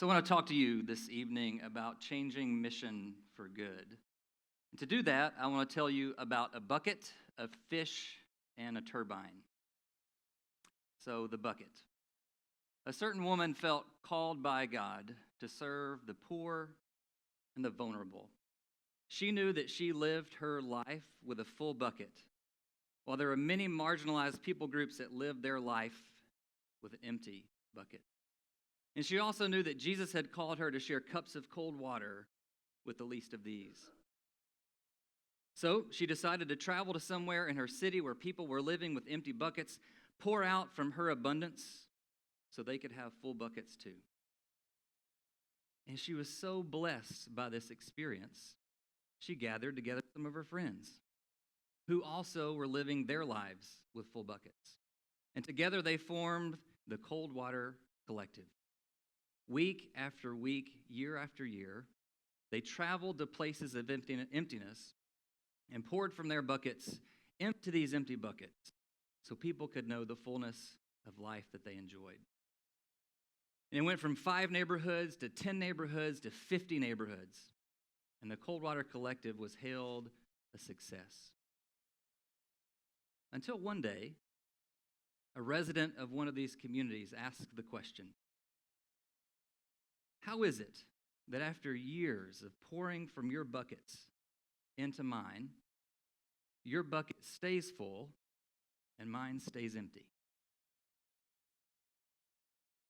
So I want to talk to you this evening about changing mission for good. And to do that, I want to tell you about a bucket, a fish, and a turbine. So the bucket. A certain woman felt called by God to serve the poor and the vulnerable. She knew that she lived her life with a full bucket, while there are many marginalized people groups that live their life with an empty bucket. And she also knew that Jesus had called her to share cups of cold water with the least of these. So she decided to travel to somewhere in her city where people were living with empty buckets, pour out from her abundance so they could have full buckets too. And she was so blessed by this experience, she gathered together some of her friends who also were living their lives with full buckets. And together they formed the Cold Water Collective. Week after week, year after year, they traveled to places of emptiness and poured from their buckets into these empty buckets so people could know the fullness of life that they enjoyed. And it went from 5 neighborhoods to 10 neighborhoods to 50 neighborhoods. And the Cold Water Collective was hailed a success. Until one day, a resident of one of these communities asked the question, how is it that after years of pouring from your buckets into mine, your bucket stays full and mine stays empty?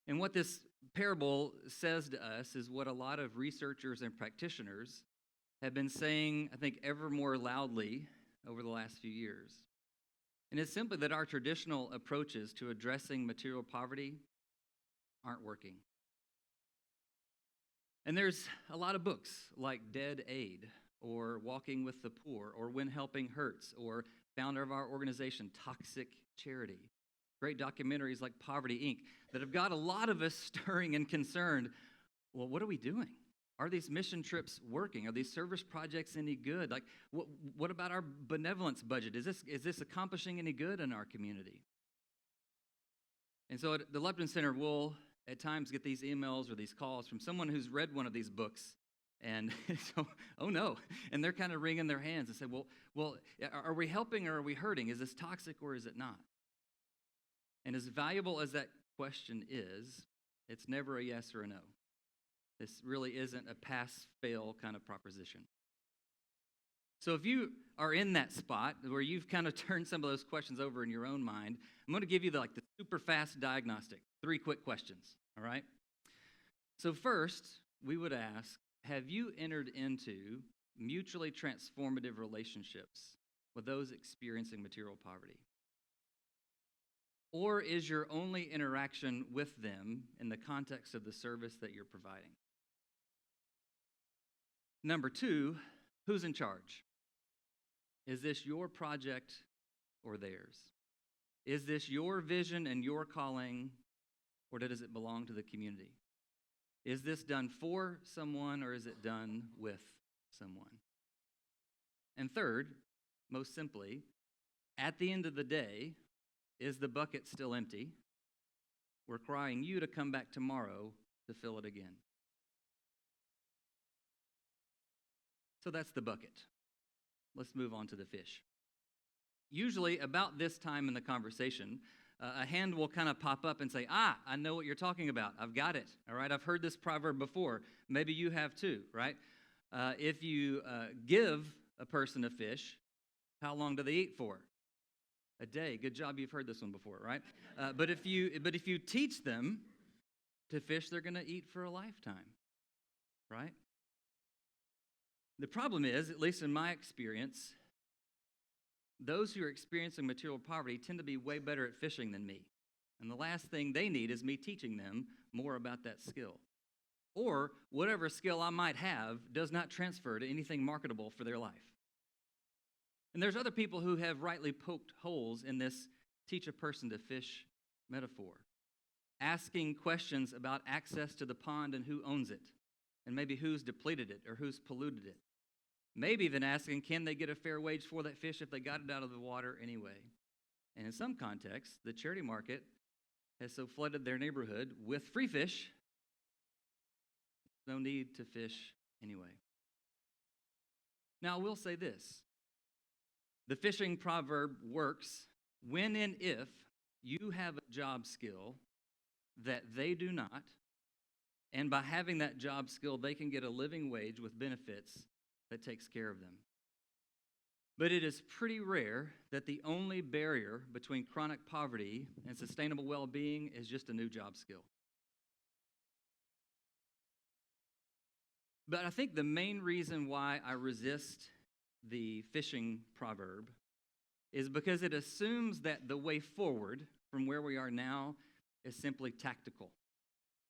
And what this parable says to us is what a lot of researchers and practitioners have been saying, I think, ever more loudly over the last few years. And it's simply that our traditional approaches to addressing material poverty aren't working. And there's a lot of books like TheoEd, or Walking with the Poor, or When Helping Hurts, or founder of our organization, Toxic Charity. Great documentaries like Poverty, Inc. that have got a lot of us stirring and concerned. Well, what are we doing? Are these mission trips working? Are these service projects any good? Like, what about our benevolence budget? Is this accomplishing any good in our community? And so at the Lupton Center, we'll at times get these emails or these calls from someone who's read one of these books. And so, oh no. And they're kind of wringing their hands and say, well, are we helping or are we hurting? Is this toxic or is it not? And as valuable as that question is, it's never a yes or a no. This really isn't a pass-fail kind of proposition. So if you are in that spot where you've kind of turned some of those questions over in your own mind, I'm going to give you the super fast diagnostic. 3 quick questions, all right? So first, we would ask, have you entered into mutually transformative relationships with those experiencing material poverty? Or is your only interaction with them in the context of the service that you're providing? Number 2, who's in charge? Is this your project or theirs? Is this your vision and your calling, or does it belong to the community? Is this done for someone or is it done with someone? And third, most simply, at the end of the day, is the bucket still empty? Requiring you to come back tomorrow to fill it again. So that's the bucket. Let's move on to the fish. Usually about this time in the conversation, a hand will kind of pop up and say, I know what you're talking about. I've got it, all right? I've heard this proverb before. Maybe you have too, right? If you give a person a fish, how long do they eat for? A day. Good job, you've heard this one before, right? But if you teach them to fish, they're going to eat for a lifetime, right? The problem is, at least in my experience, those who are experiencing material poverty tend to be way better at fishing than me. And the last thing they need is me teaching them more about that skill. Or whatever skill I might have does not transfer to anything marketable for their life. And there's other people who have rightly poked holes in this teach a person to fish metaphor, asking questions about access to the pond and who owns it, and maybe who's depleted it or who's polluted it. Maybe even asking, can they get a fair wage for that fish if they got it out of the water anyway? And in some contexts, the charity market has so flooded their neighborhood with free fish No need to fish anyway. Now, I will say this. The fishing proverb works when and if you have a job skill that they do not, and by having that job skill, they can get a living wage with benefits that takes care of them. But it is pretty rare that the only barrier between chronic poverty and sustainable well-being is just a new job skill. But I think the main reason why I resist the fishing proverb is because it assumes that the way forward from where we are now is simply tactical.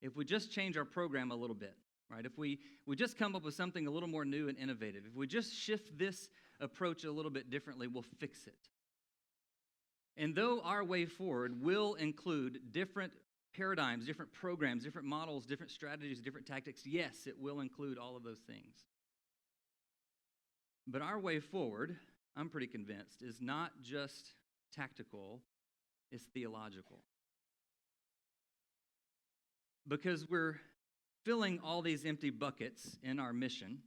If we just change our program a little bit, right? If we just come up with something a little more new and innovative, if we just shift this approach a little bit differently, we'll fix it. And though our way forward will include different paradigms, different programs, different models, different strategies, different tactics, yes, it will include all of those things. But our way forward, I'm pretty convinced, is not just tactical, it's theological. Because we're filling all these empty buckets in our mission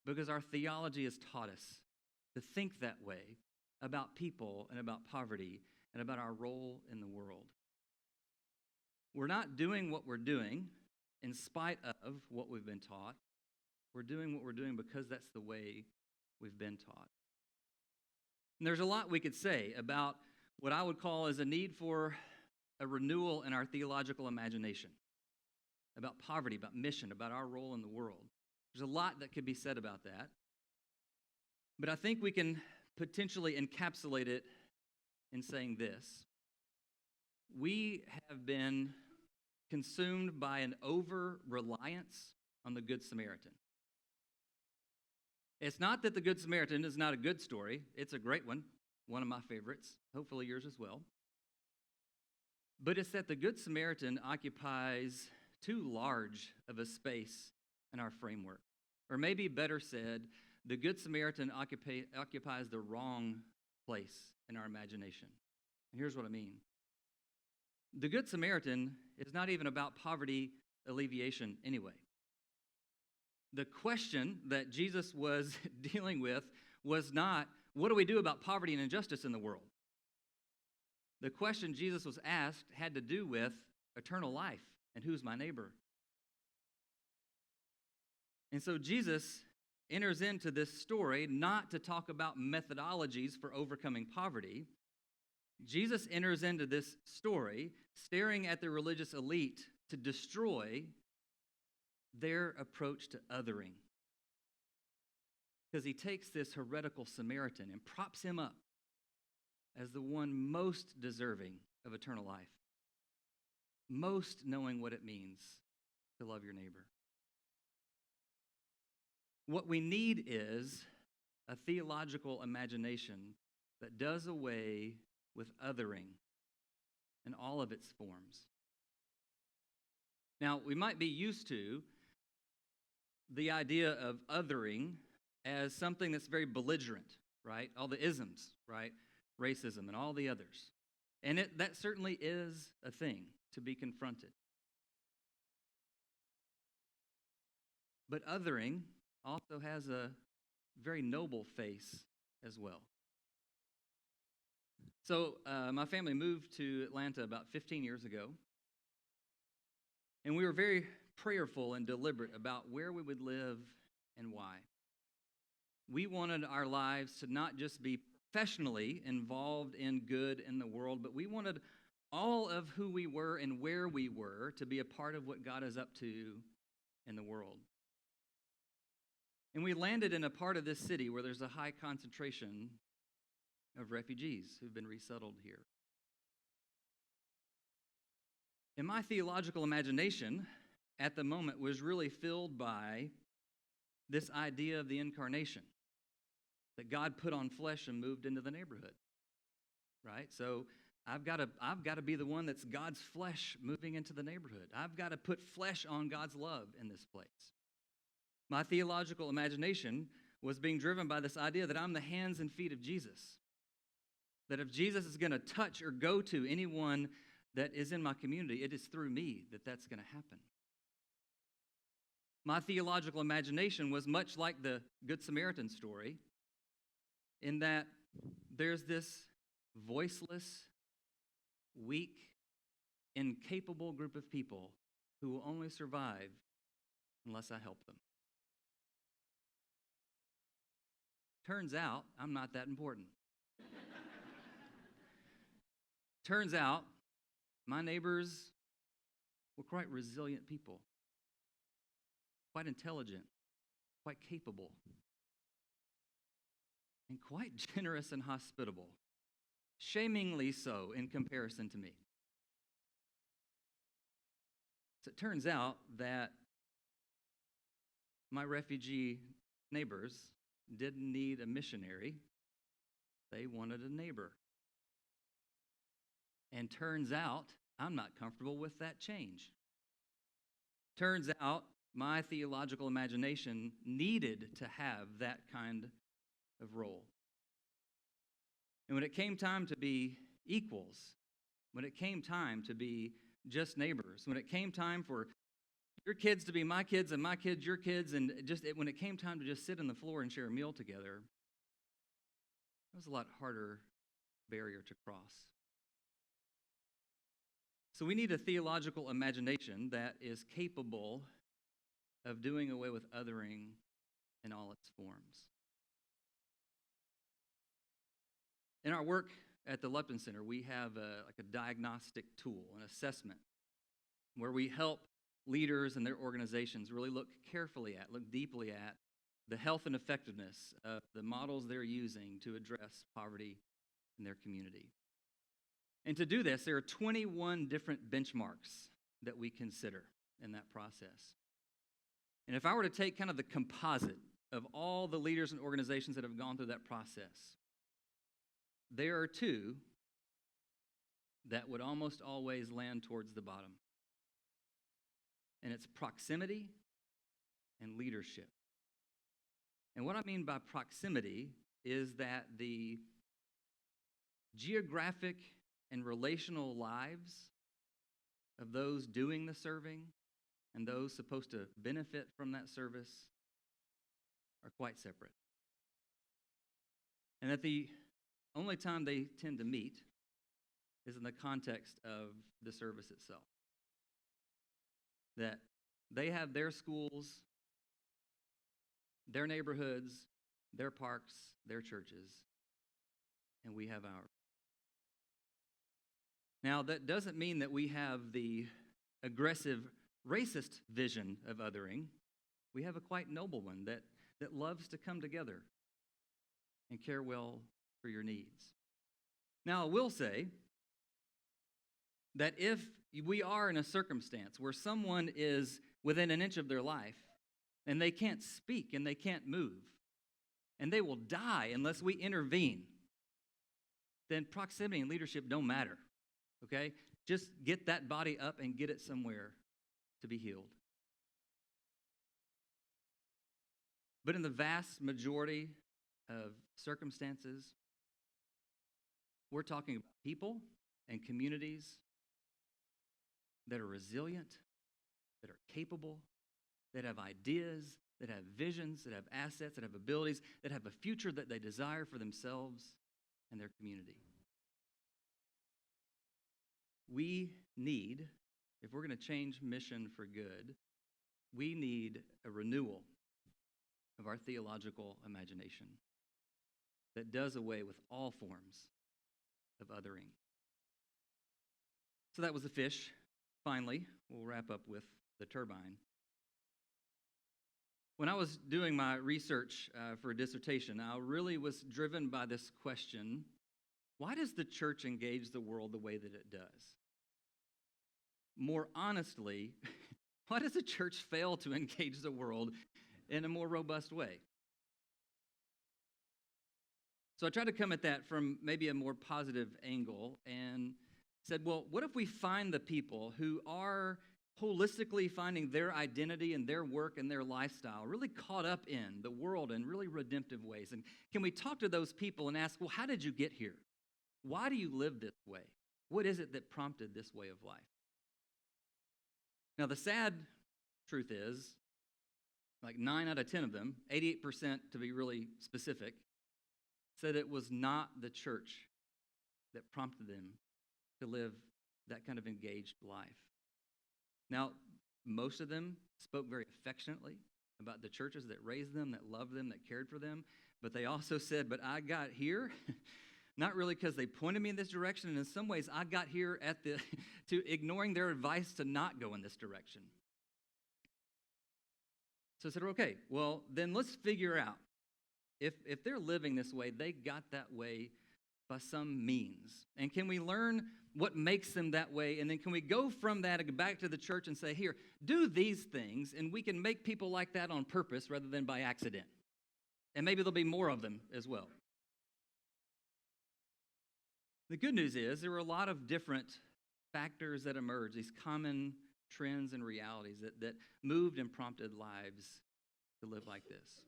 because our theology has taught us to think that way about people and about poverty and about our role in the world. We're not doing what we're doing in spite of what we've been taught. We're doing what we're doing because that's the way we've been taught. And there's a lot we could say about what I would call as a need for a renewal in our theological imagination, about poverty, about mission, about our role in the world. There's a lot that could be said about that. But I think we can potentially encapsulate it in saying this. We have been consumed by an over-reliance on the Good Samaritan. It's not that the Good Samaritan is not a good story. It's a great one of my favorites, hopefully yours as well. But it's that the Good Samaritan occupies too large of a space in our framework. Or maybe better said, the Good Samaritan occupies the wrong place in our imagination. And here's what I mean. The Good Samaritan is not even about poverty alleviation anyway. The question that Jesus was dealing with was not, what do we do about poverty and injustice in the world? The question Jesus was asked had to do with eternal life and who's my neighbor. And so Jesus enters into this story not to talk about methodologies for overcoming poverty. Jesus enters into this story staring at the religious elite to destroy their approach to othering. Because he takes this heretical Samaritan and props him up as the one most deserving of eternal life, most knowing what it means to love your neighbor. What we need is a theological imagination that does away with othering in all of its forms. Now, we might be used to the idea of othering as something that's very belligerent, right? All the isms, right? Racism and all the others. And that certainly is a thing to be confronted. But othering also has a very noble face as well. So my family moved to Atlanta about 15 years ago. And we were very prayerful and deliberate about where we would live and why. We wanted our lives to not just be professionally involved in good in the world, but we wanted all of who we were and where we were to be a part of what God is up to in the world. And we landed in a part of this city where there's a high concentration of refugees who've been resettled here. And my theological imagination at the moment was really filled by this idea of the incarnation, that God put on flesh and moved into the neighborhood, right? So I've got to be the one that's God's flesh moving into the neighborhood. I've got to put flesh on God's love in this place. My theological imagination was being driven by this idea that I'm the hands and feet of Jesus, that if Jesus is going to touch or go to anyone that is in my community, it is through me that that's going to happen. My theological imagination was much like the Good Samaritan story, in that there's this voiceless, weak, incapable group of people who will only survive unless I help them. Turns out, I'm not that important. Turns out, my neighbors were quite resilient people, quite intelligent, quite capable, and quite generous and hospitable, shamingly so in comparison to me. So it turns out that my refugee neighbors didn't need a missionary, they wanted a neighbor. And turns out, I'm not comfortable with that change. Turns out, my theological imagination needed to have that kind of role. And when it came time to be equals, when it came time to be just neighbors, when it came time for your kids to be my kids and my kids your kids, and when it came time to just sit on the floor and share a meal together, it was a lot harder barrier to cross. So we need a theological imagination that is capable of doing away with othering in all its forms. In our work at the Lupton Center, we have a diagnostic tool, an assessment, where we help leaders and their organizations really look deeply at the health and effectiveness of the models they're using to address poverty in their community. And to do this, there are 21 different benchmarks that we consider in that process. And if I were to take kind of the composite of all the leaders and organizations that have gone through that process, there are two that would almost always land towards the bottom. And it's proximity and leadership. And what I mean by proximity is that the geographic and relational lives of those doing the serving and those supposed to benefit from that service are quite separate. And that the only time they tend to meet is in the context of the service itself. That they have their schools, their neighborhoods, their parks, their churches, and we have ours. Now, that doesn't mean that we have the aggressive, racist vision of othering. We have a quite noble one that loves to come together and care well for your needs. Now, I will say that if we are in a circumstance where someone is within an inch of their life and they can't speak and they can't move and they will die unless we intervene, then proximity and leadership don't matter, okay? Just get that body up and get it somewhere to be healed. But in the vast majority of circumstances, we're talking about people and communities that are resilient, that are capable, that have ideas, that have visions, that have assets, that have abilities, that have a future that they desire for themselves and their community. We need, if we're going to change mission for good, we need a renewal of our theological imagination that does away with all forms of othering. So that was the fish. Finally, we'll wrap up with the turbine. When I was doing my research for a dissertation, I really was driven by this question: why does the church engage the world the way that it does? More honestly, why does the church fail to engage the world in a more robust way? So I tried to come at that from maybe a more positive angle and said, well, what if we find the people who are holistically finding their identity and their work and their lifestyle really caught up in the world in really redemptive ways? And can we talk to those people and ask, well, how did you get here? Why do you live this way? What is it that prompted this way of life? Now, the sad truth is like 9 out of 10 of them, 88% to be really specific, said it was not the church that prompted them to live that kind of engaged life. Now, most of them spoke very affectionately about the churches that raised them, that loved them, that cared for them, but they also said, but I got here, not really because they pointed me in this direction, and in some ways I got here to ignoring their advice to not go in this direction. So I said, okay, well, then let's figure out if they're living this way, they got that way by some means. And can we learn what makes them that way? And then can we go from that and go back to the church and say, here, do these things, and we can make people like that on purpose rather than by accident. And maybe there'll be more of them as well. The good news is there were a lot of different factors that emerged, these common trends and realities that moved and prompted lives to live like this.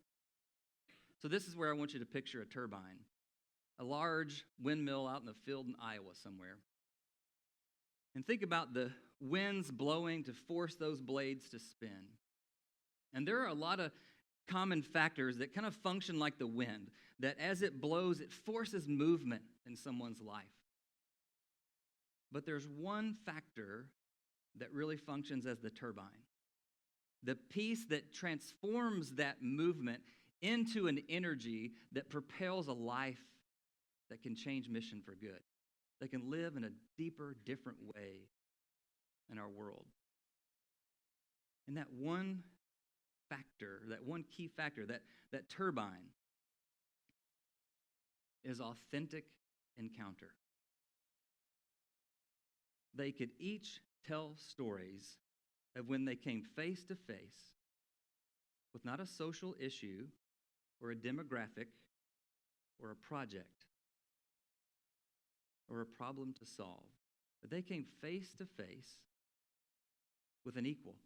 So this is where I want you to picture a turbine, a large windmill out in the field in Iowa somewhere. And think about the winds blowing to force those blades to spin. And there are a lot of common factors that kind of function like the wind, that as it blows, it forces movement in someone's life. But there's one factor that really functions as the turbine, the piece that transforms that movement into an energy that propels a life that can change mission for good, that can live in a deeper, different way in our world. And that one factor, that one key factor, that turbine is authentic encounter. They could each tell stories of when they came face to face with not a social issue or a demographic or a project or a problem to solve, but they came face to face with an equal,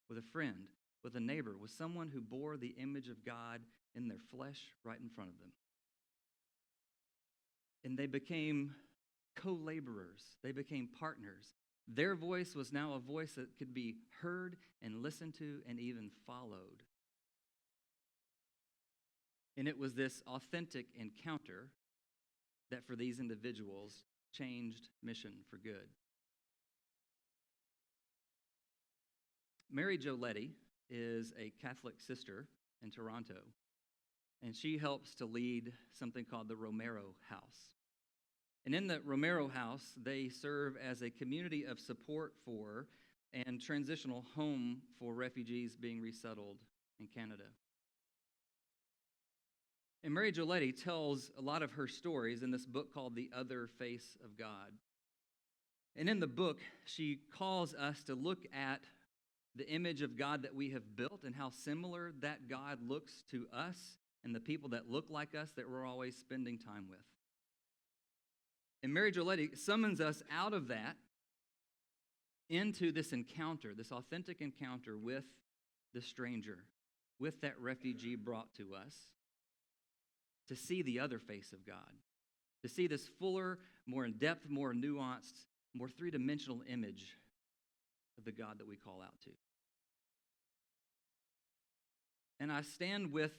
with a friend, with a neighbor, with someone who bore the image of God in their flesh right in front of them. And they became co-laborers. They became partners. Their voice was now a voice that could be heard and listened to and even followed. And it was this authentic encounter that for these individuals changed mission for good. Mary Jo Letty is a Catholic sister in Toronto, and she helps to lead something called the Romero House. And in the Romero House, they serve as a community of support for and transitional home for refugees being resettled in Canada. And Mary Jo Letty tells a lot of her stories in this book called The Other Face of God. And in the book, she calls us to look at the image of God that we have built and how similar that God looks to us and the people that look like us that we're always spending time with. And Mary Jo Letty summons us out of that into this encounter, this authentic encounter with the stranger, with that refugee brought to us, to see the other face of God, to see this fuller, more in-depth, more nuanced, more three-dimensional image of the God that we call out to. And I stand with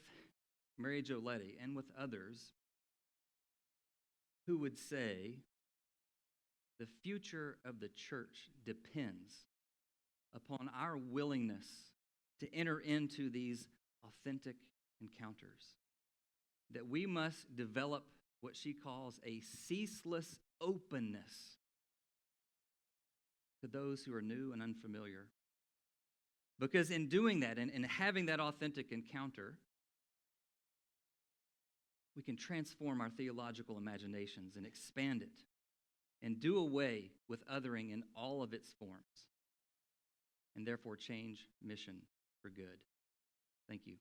Mary Jo Letty and with others who would say the future of the church depends upon our willingness to enter into these authentic encounters, that we must develop what she calls a ceaseless openness to those who are new and unfamiliar. Because in doing that and having that authentic encounter, we can transform our theological imaginations and expand it and do away with othering in all of its forms and therefore change mission for good. Thank you.